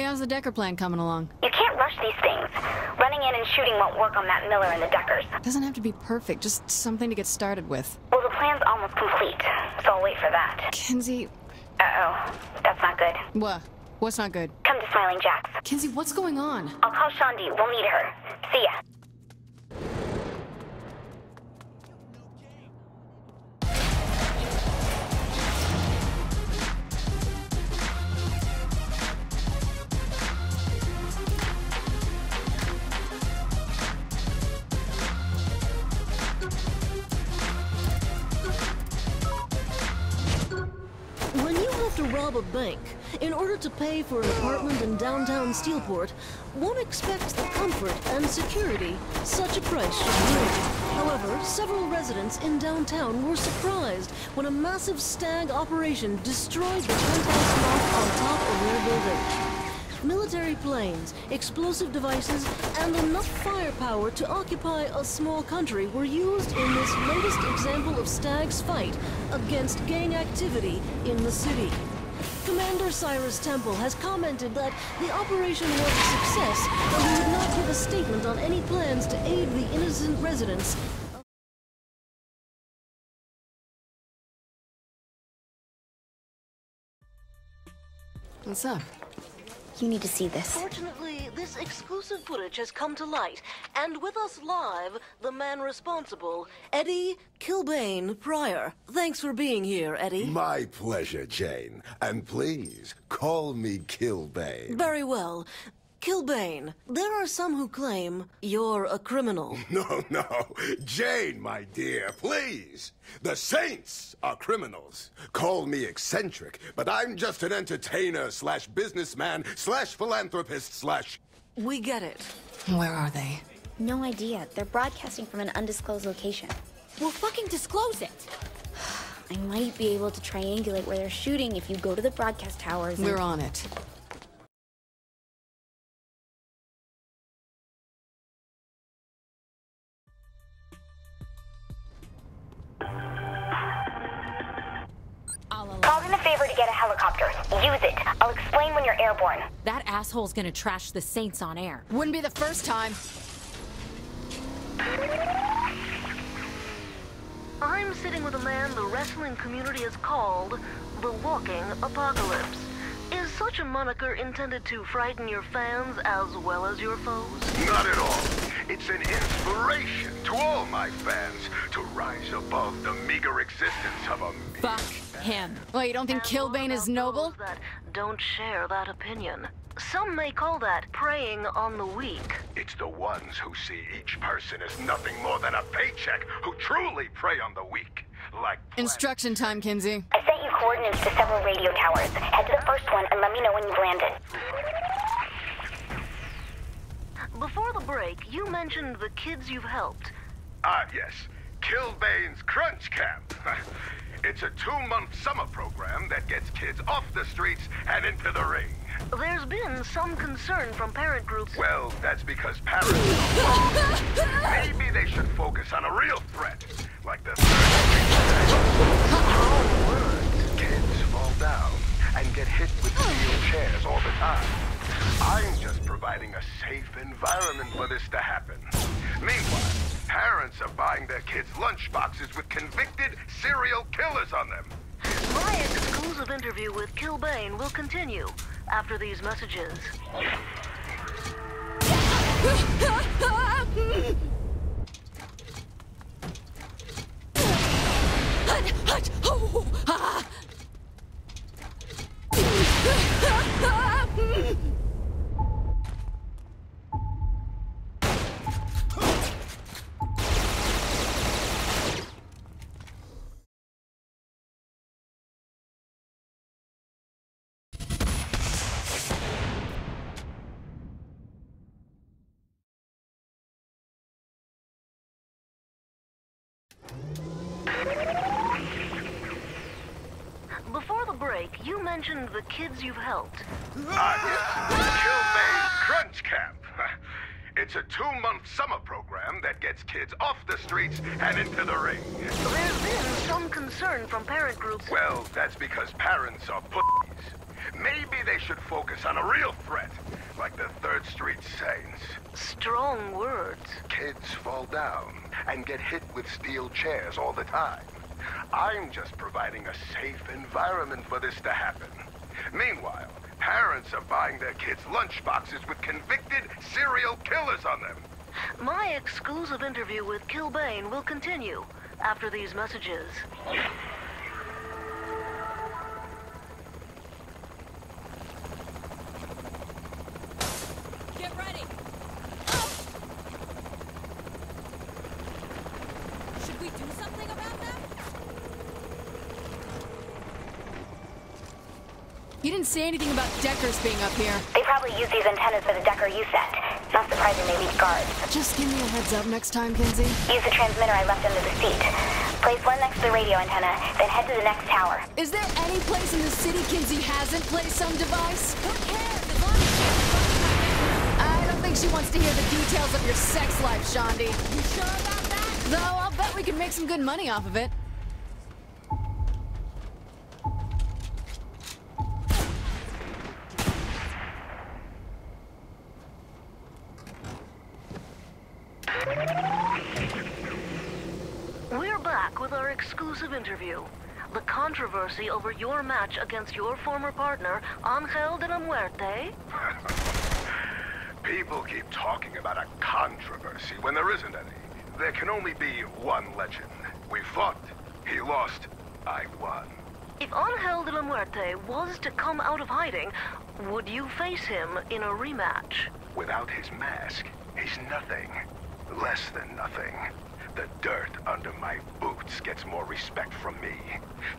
Hey, how's the Decker plan coming along? You can't rush these things. Running in and shooting won't work on Matt Miller and the Deckers. Doesn't have to be perfect, just something to get started with. Well, the plan's almost complete, so I'll wait for that. Kinsey... Uh-oh. That's not good. What? What's not good? Come to Smiling Jack's. Kinsey, what's going on? I'll call Shandi. We'll need her. See ya. When you have to rob a bank in order to pay for an apartment in downtown Steelport, one expects the comfort and security such a price should bring. However, several residents in downtown were surprised when a massive stag operation destroyed the penthouse loft on top of their building. Military planes, explosive devices, and enough firepower to occupy a small country were used in this latest example of Stag's fight against gang activity in the city. Commander Cyrus Temple has commented that the operation was a success, and he would not give a statement on any plans to aid the innocent residents. What's up? You need to see this. Fortunately, this exclusive footage has come to light, and with us live, the man responsible, Eddie Killbейном Pryor. Thanks for being here, Eddie. My pleasure, Jane. And please, call me Killbейном. Very well. Killbейном, there are some who claim you're a criminal. No, no. Jane, my dear, please. The saints are criminals. Call me eccentric, but I'm just an entertainer slash businessman slash philanthropist slash... We get it. Where are they? No idea. They're broadcasting from an undisclosed location. Well, fucking disclose it! I might be able to triangulate where they're shooting if you go to the broadcast towers and... We're on it. Call in a favor to get a helicopter. Use it. I'll explain when you're airborne. That asshole's gonna trash the Saints on air. Wouldn't be the first time. I'm sitting with a man the wrestling community has called the Walking Apocalypse. Is such a moniker intended to frighten your fans as well as your foes? Not at all. It's an inspiration to all my fans to rise above the meager existence of a... Fuck him. Well, you don't think Killbейном is noble? That don't share that opinion. Some may call that preying on the weak. It's the ones who see each person as nothing more than a paycheck who truly prey on the weak. Like... Instruction time, Kinsey. I sent you coordinates to several radio towers. Head to the first one and let me know when you've landed. Before the break, you mentioned the kids you've helped. Ah, yes. Killbейном's Crunch Camp. It's a 2-month summer program that gets kids off the streets and into the ring. There's been some concern from parent groups. Well, that's because parents... Maybe they should focus on a real threat, like the kids fall down and get hit with steel chairs all the time. I'm just providing a safe environment for this to happen. Meanwhile, parents are buying their kids lunchboxes with convicted serial killers on them. My exclusive interview with Killbейном will continue after these messages. Before the break, you mentioned the kids you've helped. Ah, yes. Killbейном's Crunch Camp. It's a 2-month summer program that gets kids off the streets and into the ring. There's been some concern from parent groups. Well, that's because parents are pussies. Maybe they should should focus on a real threat, like the 3rd Street Saints. Strong words. Kids fall down and get hit with steel chairs all the time. I'm just providing a safe environment for this to happen. Meanwhile, parents are buying their kids lunchboxes with convicted serial killers on them. My exclusive interview with Killbane will continue after these messages. Get ready. Should we do something about that? You didn't say anything about Deckers being up here. They probably use these antennas for the Decker you sent. Not surprising they leave guards. Just give me a heads up next time, Kinsey. Use the transmitter I left under the seat. Place one next to the radio antenna, then head to the next tower. Is there any place in the city Kinsey hasn't placed some device? Who cares? As long as she I don't think she wants to hear the details of your sex life, Shaundi. You sure about that? Though I'll bet we can make some good money off of it. We're back with our exclusive interview. The controversy over your match against your former partner, Angel de la Muerte. People keep talking about a controversy when there isn't any. There can only be one legend. We fought. He lost. I won. If Angel de la Muerte was to come out of hiding, would you face him in a rematch? Without his mask, he's nothing. Less than nothing. The dirt under my boots gets more respect from me.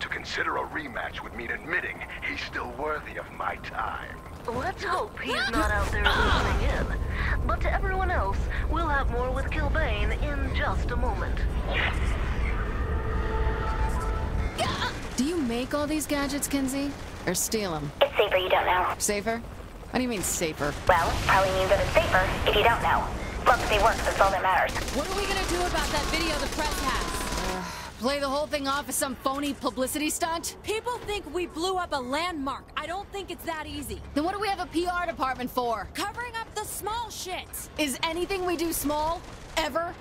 To consider a rematch would mean admitting he's still worthy of my time. Let's hope he's not out there listening in. But to everyone else, we'll have more with Killbane in just a moment. Do you make all these gadgets, Kinsey? Or steal them? It's safer you don't know. Safer? What do you mean, safer? Well, probably means that it's safer if you don't know. Look, they work, that's all that matters. What are we gonna do about that video the press has? Play the whole thing off as some phony publicity stunt? People think we blew up a landmark. I don't think it's that easy. Then what do we have a PR department for? Covering up the small shit. Is anything we do small? Ever?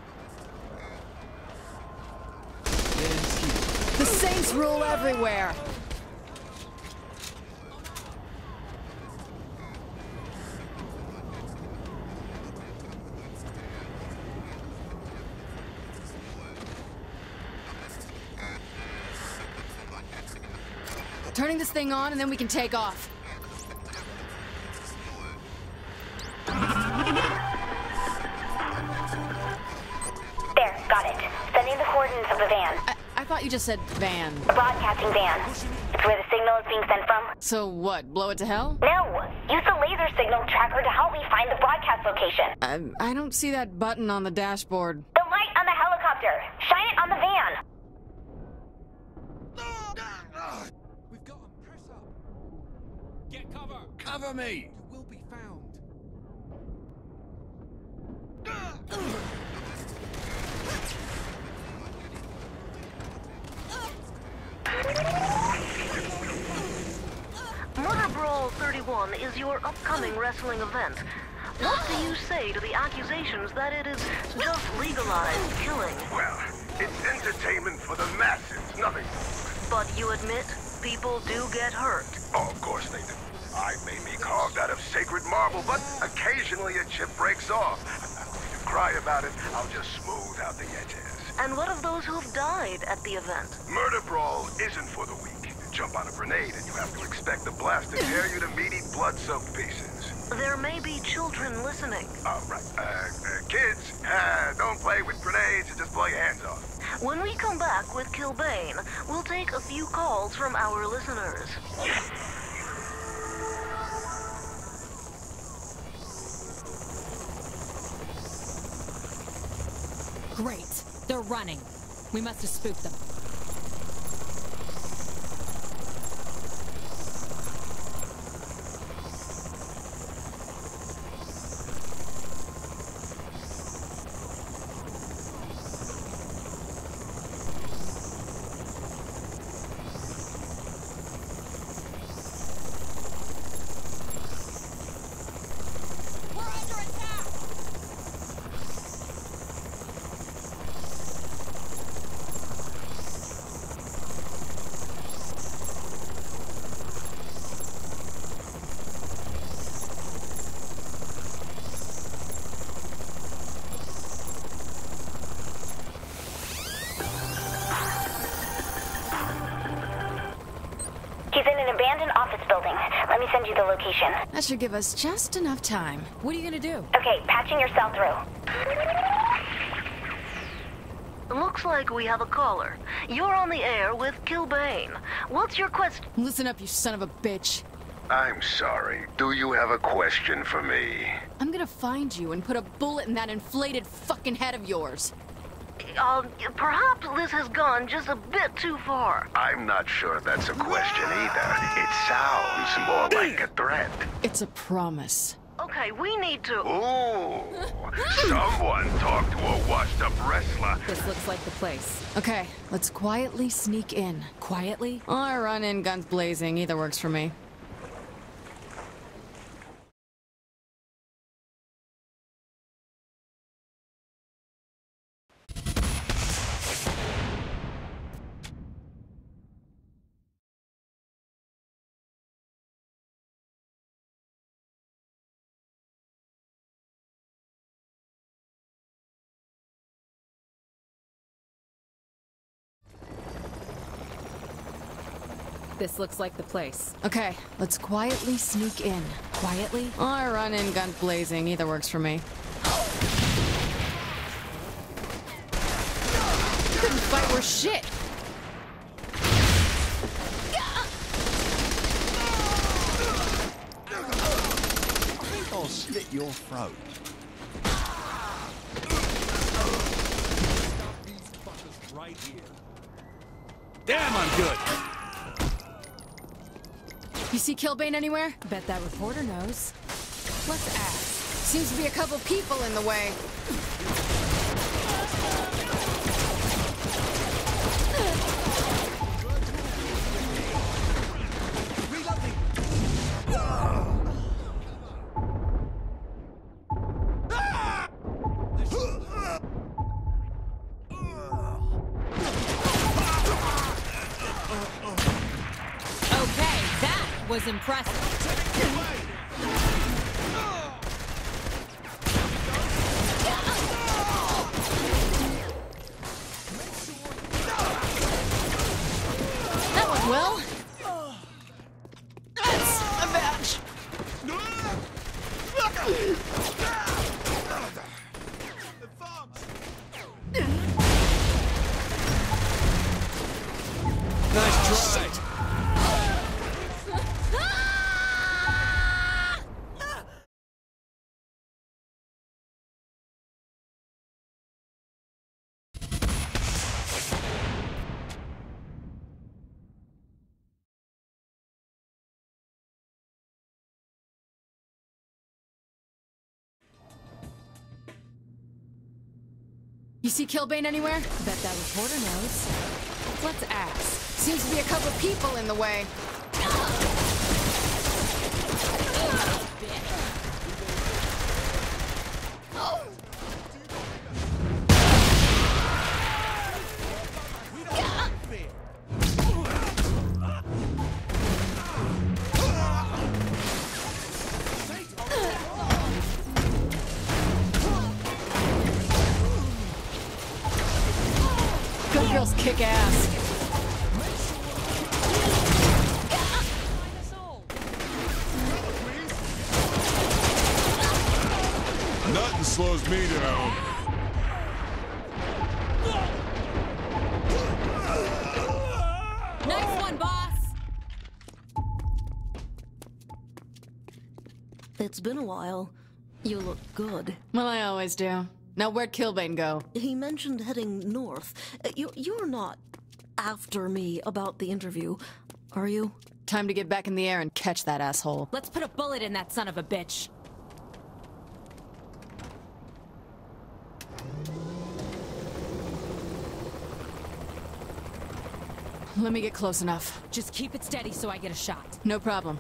The Saints rule everywhere. Turning this thing on and then we can take off. There, got it. Sending the coordinates of the van. I thought you just said van. The broadcasting van. It's where the signal is being sent from. So what, blow it to hell? No! Use the laser signal tracker to help me find the broadcast location. I don't see that button on the dashboard. The light on the helicopter. Shine it on the van. We've got him. Press up. Get cover. Cover me. You will be found. Murder Brawl 31 is your upcoming wrestling event. What do you say to the accusations that it is just legalized killing? Well, it's entertainment for the masses, nothing more. But you admit people do get hurt. Oh, of course they do. I may be carved out of sacred marble, but occasionally a chip breaks off. If you cry about it, I'll just smooth out the edges. And what of those who've died at the event? Murder Brawl isn't for the weak. Jump on a grenade and you have to expect the blast to tear you to meaty, blood-soaked pieces. There may be children listening. Oh, right. Kids, don't play with grenades and just blow your hands off. When we come back with Killbane, we'll take a few calls from our listeners. Great. They're running. We must have spooked them. building. Let me send you the location. That should give us just enough time. What are you gonna do? Okay, patching your cell through. Looks like we have a caller. You're on the air with Killbейном. What's your question? Listen up, you son of a bitch. I'm sorry. Do you have a question for me? I'm gonna find you and put a bullet in that inflated fucking head of yours. Perhaps this has gone just a bit too far. I'm not sure that's a question either. It sounds more like a threat. It's a promise. Okay, we need to... Ooh, someone talk to a washed-up wrestler. This looks like the place. Okay, let's quietly sneak in. Quietly? Or run in guns blazing, either works for me. This looks like the place. Okay, let's quietly sneak in. Quietly? Or run in guns blazing, either works for me. Couldn't fight worth shit! I think I'll slit your throat. Stop these fuckers right here. Damn, I'm good. You see Killbейном anywhere? Bet that reporter knows. Let's ask. Seems to be a couple people in the way. Okay, that was impressive. That went well. That's a match. Nice try. You see Killbейном anywhere? Bet that reporter knows. Let's ask. Seems to be a couple people in the way. Good girls kick ass. Nothing slows me down. Nice one, boss! It's been a while. You look good. Well, I always do. Now, where'd Killbейном go? He mentioned heading north. You're not after me about the interview, are you? Time to get back in the air and catch that asshole. Let's put a bullet in that son of a bitch. Let me get close enough. Just keep it steady so I get a shot. No problem.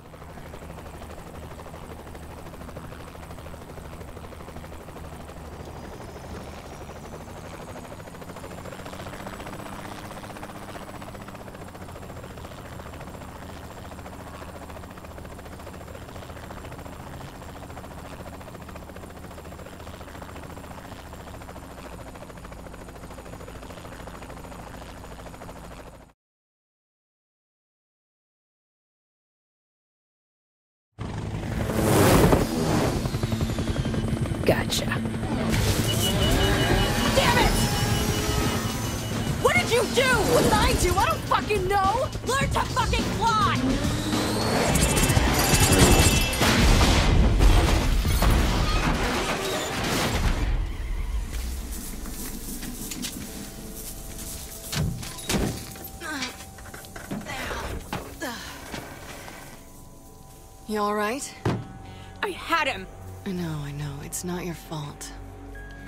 Gotcha. Damn it! What did you do? What did I do? I don't fucking know! Learn to fucking fly! You alright? I had him! I know. It's not your fault.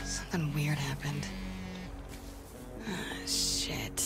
Something weird happened. Ah, shit.